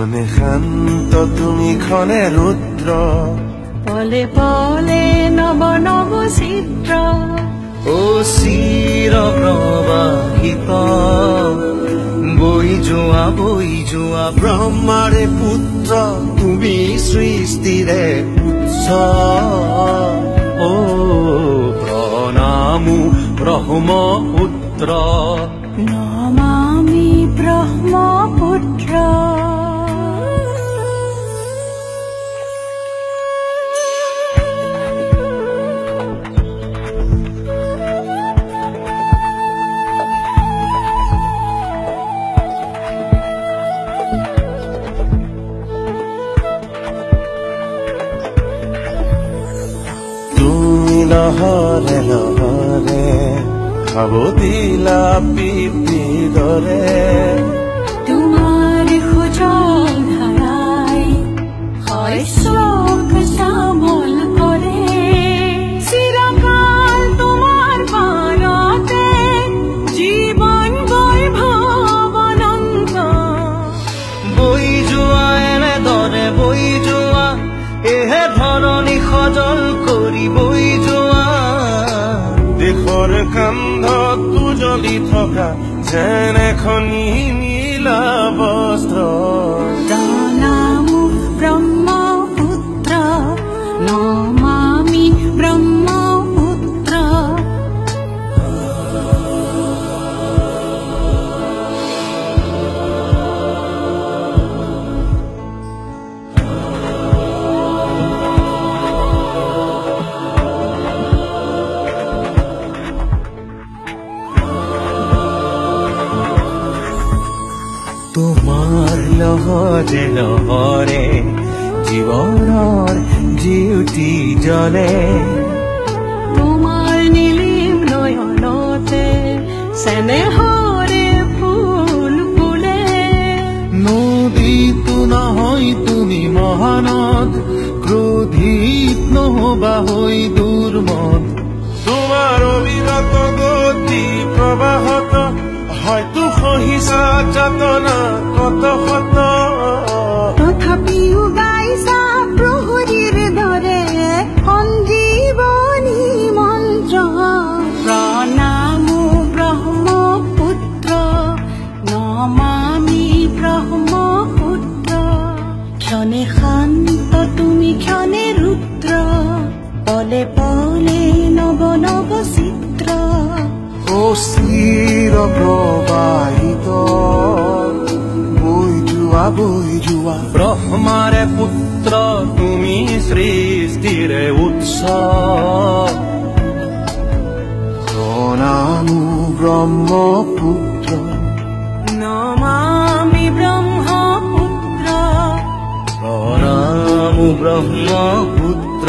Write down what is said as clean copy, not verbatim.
ক্ষণে শান্ত তুমি ক্ষণে ৰুদ্ৰ পলে পলে নব নব চিত্ৰ ও চিৰ প্ৰবাহিত বৈ যোৱা ব্ৰহ্মাৰে পুত্ৰ তুমি সৃষ্টিৰে উৎস ও প্ৰণামো ব্ৰহ্মপুত্ৰ নমামি ব্ৰহ্মপুত্ৰ লহৰে লহৰে খাব দিলা পিপিৰ দৰে তোমাৰ খোজৰ ধাৰাই শস্যক শ্যামল কৰে চিৰকাল তোমাৰ পাৰতে জীৱন বৈভৱ অনন্ত বৈ যোৱা এনেদৰে বৈ যোৱা এহে ধৰণী সজল কৰি বৈ যোৱা দেশৰ কান্ধত জ্বলি থকা যেন এখন নীলা বস্ত্ৰ প্ৰণামো ব্ৰহ্মপুত্ৰ নমামি ব্ৰহ্মপুত্ৰ তোমাৰ লহৰে লহৰে জীৱনৰ জিউতি জ্বলে তোমাৰ নীলিম নয়নতে চেনেহৰে ফুল ফুলে নদীতো নহয় তুমি মহানদ ক্ৰোধিত নহবা হৈ দুৰ্মদ তোমাৰ অবিৰত গতি প্ৰবাহত হয়তো সহিছা যাতনা কত শত তথাপিও গাইছা প্ৰহৰীৰ দৰে সঞ্জীৱনী মন্ত্ৰ প্ৰণামো ব্ৰহ্মপুত্ৰ নমামি ব্ৰহ্মপুত্ৰ ক্ষণে শান্ত তুমি ক্ষণে ৰুদ্ৰ পলে পলে নব নব চিত্ৰ ও চিৰ প্ৰবাহিত বৈ যোৱা ব্ৰহ্মাৰে পুত্ৰ তুমি সৃষ্টিৰে উৎস প্ৰণামো ব্ৰহ্মপুত্ৰ নমামি ব্ৰহ্মপুত্ৰ প্ৰণামো ব্ৰহ্মপুত্ৰ